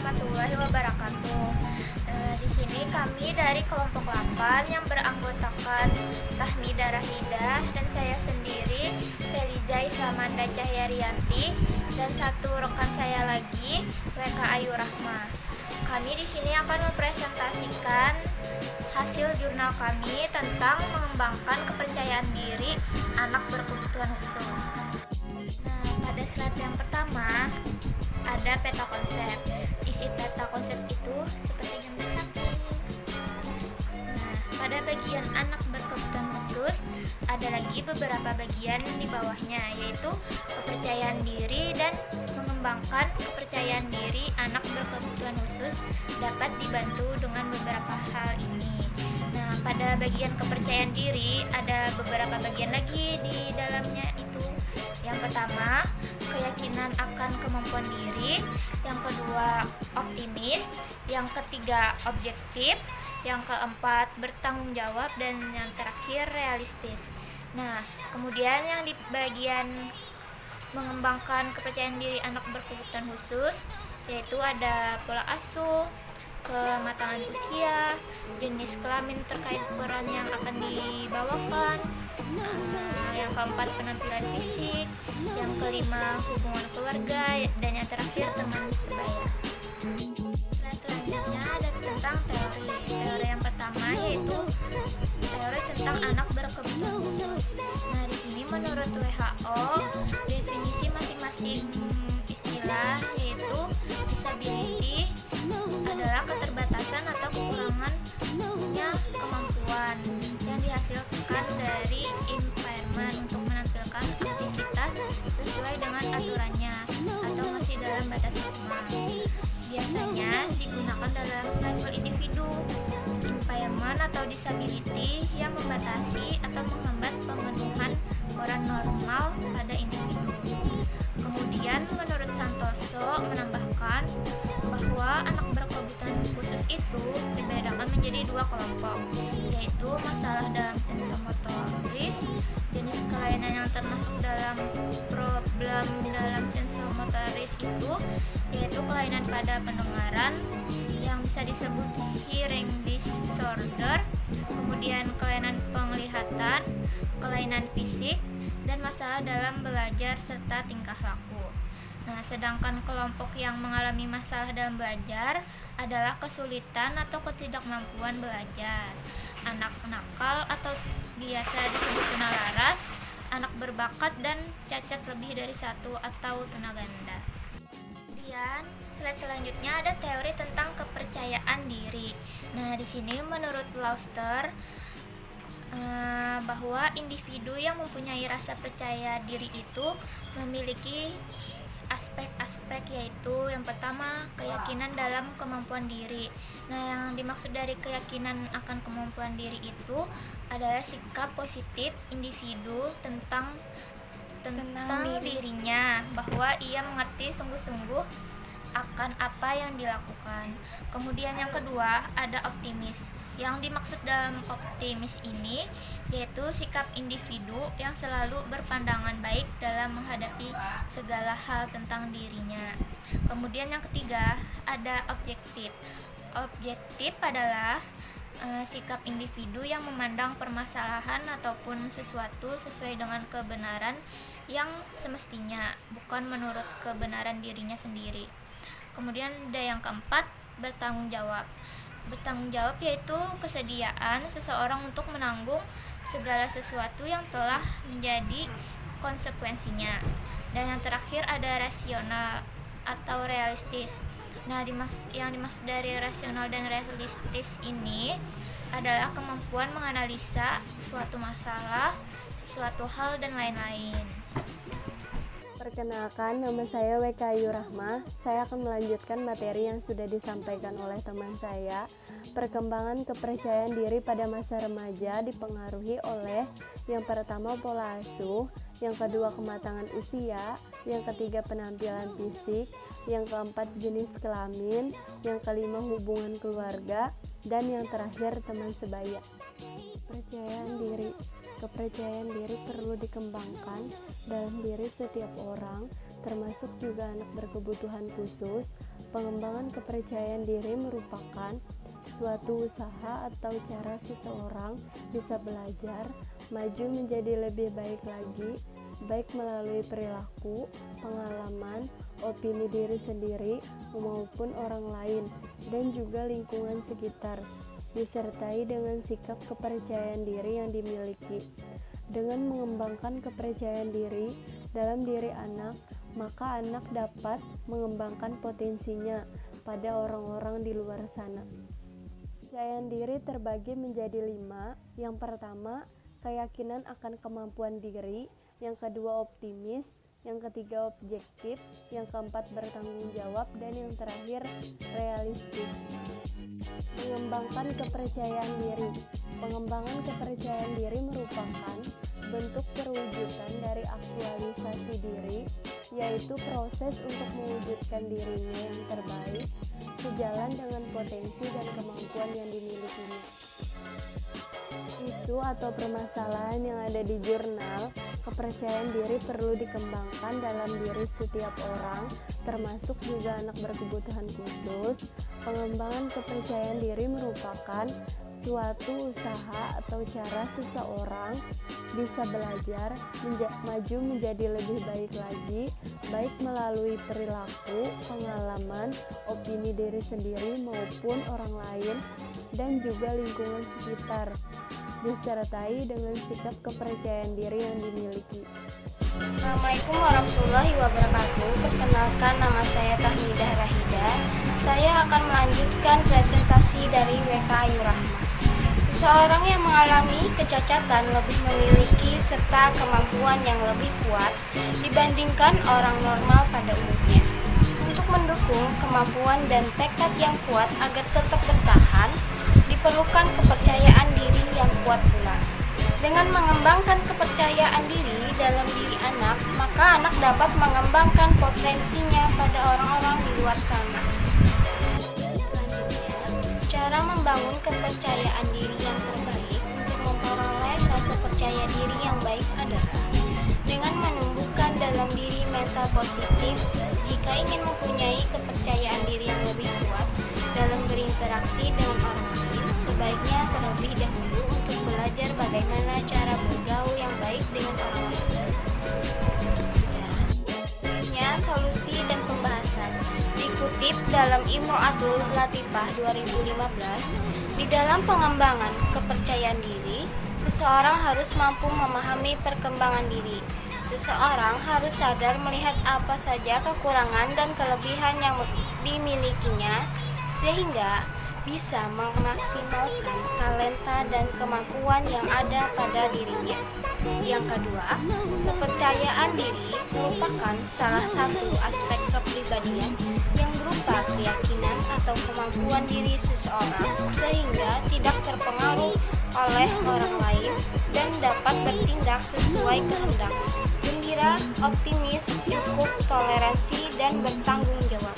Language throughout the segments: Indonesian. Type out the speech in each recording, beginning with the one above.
warahmatullahi wabarakatuh. Di sini kami dari kelompok 8 yang beranggotakan Tahmida Rahidah dan saya sendiri Feliza Islamanda Cahyarianti dan satu rekan saya lagi WK Ayu Rahma. Kami di sini akan mempresentasikan hasil jurnal kami tentang mengembangkan kepercayaan diri anak berkebutuhan khusus. Nah, pada slide yang pertama ada peta konsep. Isi peta konsep itu seperti gambar samping. Nah, pada bagian anak berkebutuhan khusus ada lagi beberapa bagian di bawahnya, yaitu kepercayaan diri dan mengembangkan kepercayaan diri anak berkebutuhan khusus dapat dibantu dengan beberapa hal ini. Nah, pada bagian kepercayaan diri ada beberapa bagian lagi di dalamnya itu. Yang pertama, keyakinan akan kemampuan diri. Yang kedua, optimis. Yang ketiga, objektif. Yang keempat, bertanggung jawab. Dan yang terakhir, realistis. Nah, kemudian yang di bagian mengembangkan kepercayaan diri anak berkebutuhan khusus, yaitu ada pola asuh, kematangan usia, jenis kelamin terkait peran yang akan dibawakan, yang keempat penampilan fisik, yang kelima hubungan keluarga, dan yang terakhir teman sebaya. Selanjutnya ada tentang teori. Teori yang pertama yaitu teori tentang anak berkebutuhan khusus. Nah, di sini menurut WHO definisi masing-masing istilah yaitu disability adalah keterbatasan atau kekurangannya kemampuan yang dihasilkan dari impairment untuk menampilkan aktivitas sesuai dengan aturannya atau masih dalam batas normal. Biasanya digunakan dalam level individu. Impairment atau disability yang membatasi atau menghambat pemenuhan peran normal pada individu. Kemudian menurut Santoso menambahkan bahwa anak berkebutuhan khusus itu dibedakan menjadi dua kelompok, yaitu masalah dalam sensomotoris, jenis kelainan yang termasuk dalam problem dalam sensomotoris itu yaitu kelainan pada pendengaran yang bisa disebut hearing disorder, kemudian kelainan penglihatan, kelainan fisik, dan masalah dalam belajar serta tingkah laku. Nah, sedangkan kelompok yang mengalami masalah dalam belajar adalah kesulitan atau ketidakmampuan belajar, anak nakal atau biasa disebut tunalaras, anak berbakat, dan cacat lebih dari satu atau tunaganda. Kemudian slide selanjutnya ada teori tentang kepercayaan diri. Nah, di sini menurut Lauster bahwa individu yang mempunyai rasa percaya diri itu memiliki aspek-aspek, yaitu yang pertama keyakinan dalam kemampuan diri. Nah, yang dimaksud dari keyakinan akan kemampuan diri itu adalah sikap positif individu tentang dirinya, bahwa ia mengerti sungguh-sungguh akan apa yang dilakukan. Kemudian yang kedua ada optimis. Yang dimaksud dalam optimis ini yaitu sikap individu yang selalu berpandangan baik dalam menghadapi segala hal tentang dirinya. Kemudian yang ketiga ada objektif. Objektif adalah sikap individu yang memandang permasalahan ataupun sesuatu sesuai dengan kebenaran yang semestinya, bukan menurut kebenaran dirinya sendiri. Kemudian ada yang keempat, bertanggung jawab. Bertanggung jawab yaitu kesediaan seseorang untuk menanggung segala sesuatu yang telah menjadi konsekuensinya. Dan yang terakhir ada rasional atau realistis. Nah, yang dimaksud dari rasional dan realistis ini adalah kemampuan menganalisa suatu masalah, sesuatu hal, dan lain-lain. Perkenalkan, nama saya WK Ayu Rahma. Saya akan melanjutkan materi yang sudah disampaikan oleh teman saya. Perkembangan kepercayaan diri pada masa remaja dipengaruhi oleh yang pertama pola asuh, yang kedua kematangan usia, yang ketiga penampilan fisik, yang keempat jenis kelamin, yang kelima hubungan keluarga, dan yang terakhir teman sebaya. Kepercayaan diri. Kepercayaan diri perlu dikembangkan dalam diri setiap orang, termasuk juga anak berkebutuhan khusus. Pengembangan kepercayaan diri merupakan suatu usaha atau cara seseorang bisa belajar, maju menjadi lebih baik lagi, baik melalui perilaku, pengalaman, opini diri sendiri maupun orang lain, dan juga lingkungan sekitar, disertai dengan sikap kepercayaan diri yang dimiliki. Dengan mengembangkan kepercayaan diri dalam diri anak, maka anak dapat mengembangkan potensinya pada orang-orang di luar sana. Kepercayaan diri terbagi menjadi 5. Yang pertama, keyakinan akan kemampuan diri. Yang kedua, optimis. Yang ketiga, objektif. Yang keempat, bertanggung jawab. Dan yang terakhir, realistis. Mengembangkan kepercayaan diri. Pengembangan kepercayaan diri merupakan bentuk perwujudan dari aktualisasi diri, yaitu proses untuk mewujudkan dirinya yang terbaik sejalan dengan potensi dan kemampuan yang dimilikinya. Isu atau permasalahan yang ada di jurnal kepercayaan diri perlu dikembangkan dalam diri setiap orang, termasuk juga anak berkebutuhan khusus. Pengembangan kepercayaan diri merupakan suatu usaha atau cara seseorang bisa belajar, maju menjadi lebih baik lagi, baik melalui perilaku, pengalaman, opini diri sendiri maupun orang lain, dan juga lingkungan sekitar, disertai dengan sikap kepercayaan diri yang dimiliki. Assalamualaikum warahmatullahi wabarakatuh. Perkenalkan, nama saya Tahmidah Rahida. Saya akan melanjutkan presentasi dari WK Ayu Rahma. Seseorang yang mengalami kecacatan lebih memiliki serta kemampuan yang lebih kuat dibandingkan orang normal pada umumnya. Untuk mendukung kemampuan dan tekad yang kuat agar tetap bertahan, diperlukan kepercayaan diri yang kuat pula. Dengan mengembangkan kepercayaan diri dalam diri anak, maka anak dapat mengembangkan potensinya pada orang-orang di luar sana. Selanjutnya, cara membangun kepercayaan diri yang terbaik untuk memperoleh rasa percaya diri yang baik adalah dengan menumbuhkan dalam diri mental positif. Jika ingin mempunyai kepercayaan diri yang lebih kuat dalam berinteraksi dengan orang lain, sebaiknya terlebih dahulu untuk belajar bagaimana cara bergaul yang baik dengan orang lain. Selanjutnya, solusi dan pembahasan. Dikutip dalam Imro'atul Latifah 2015, di dalam pengembangan kepercayaan diri, seseorang harus mampu memahami perkembangan diri. Seseorang harus sadar melihat apa saja kekurangan dan kelebihan yang dimilikinya, sehingga bisa memaksimalkan talenta dan kemampuan yang ada pada dirinya. Yang kedua, kepercayaan diri merupakan salah satu aspek kepribadian yang berupa keyakinan atau kemampuan diri seseorang sehingga tidak terpengaruh oleh orang lain dan dapat bertindak sesuai kehendak. Gembira, optimis, cukup, toleransi, dan bertanggung jawab.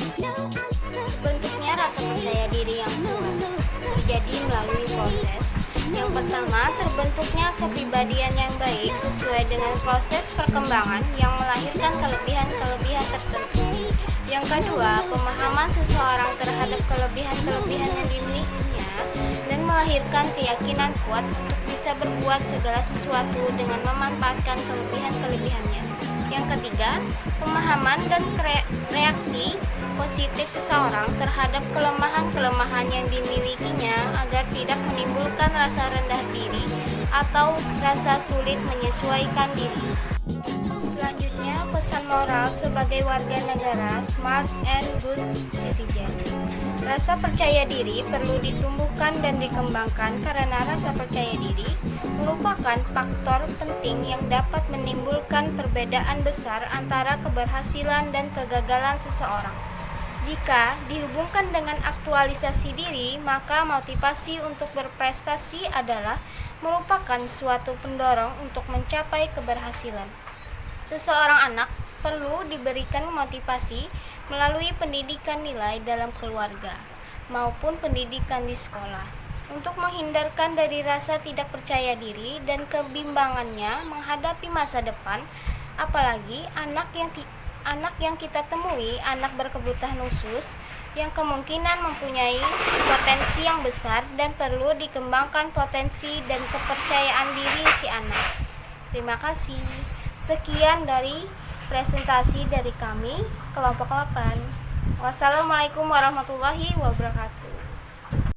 Bentuknya rasa percaya diri yang kuat terjadi melalui proses. Yang pertama, terbentuknya kepribadian yang baik sesuai dengan proses perkembangan yang melahirkan kelebihan-kelebihan tertentu. Yang kedua, pemahaman seseorang terhadap kelebihan-kelebihan yang dimilikinya dan melahirkan keyakinan kuat untuk bisa berbuat segala sesuatu dengan memanfaatkan kelebihan-kelebihannya. Yang ketiga, pemahaman dan reaksi positif seseorang terhadap kelemahan-kelemahan yang dimilikinya agar tidak menimbulkan rasa rendah diri atau rasa sulit menyesuaikan diri. Selanjutnya, pesan moral sebagai warga negara smart and good citizen. Rasa percaya diri perlu ditumbuhkan dan dikembangkan karena rasa percaya diri merupakan faktor penting yang dapat menimbulkan perbedaan besar antara keberhasilan dan kegagalan seseorang. Jika dihubungkan dengan aktualisasi diri, maka motivasi untuk berprestasi adalah merupakan suatu pendorong untuk mencapai keberhasilan. Seseorang anak perlu diberikan motivasi melalui pendidikan nilai dalam keluarga maupun pendidikan di sekolah. untuk menghindarkan dari rasa tidak percaya diri dan kebimbangannya menghadapi masa depan, apalagi anak yang kita temui, anak berkebutuhan khusus yang kemungkinan mempunyai potensi yang besar dan perlu dikembangkan potensi dan kepercayaan diri si anak. Terima kasih. Sekian dari presentasi dari kami, kelompok 8. Wassalamualaikum warahmatullahi wabarakatuh.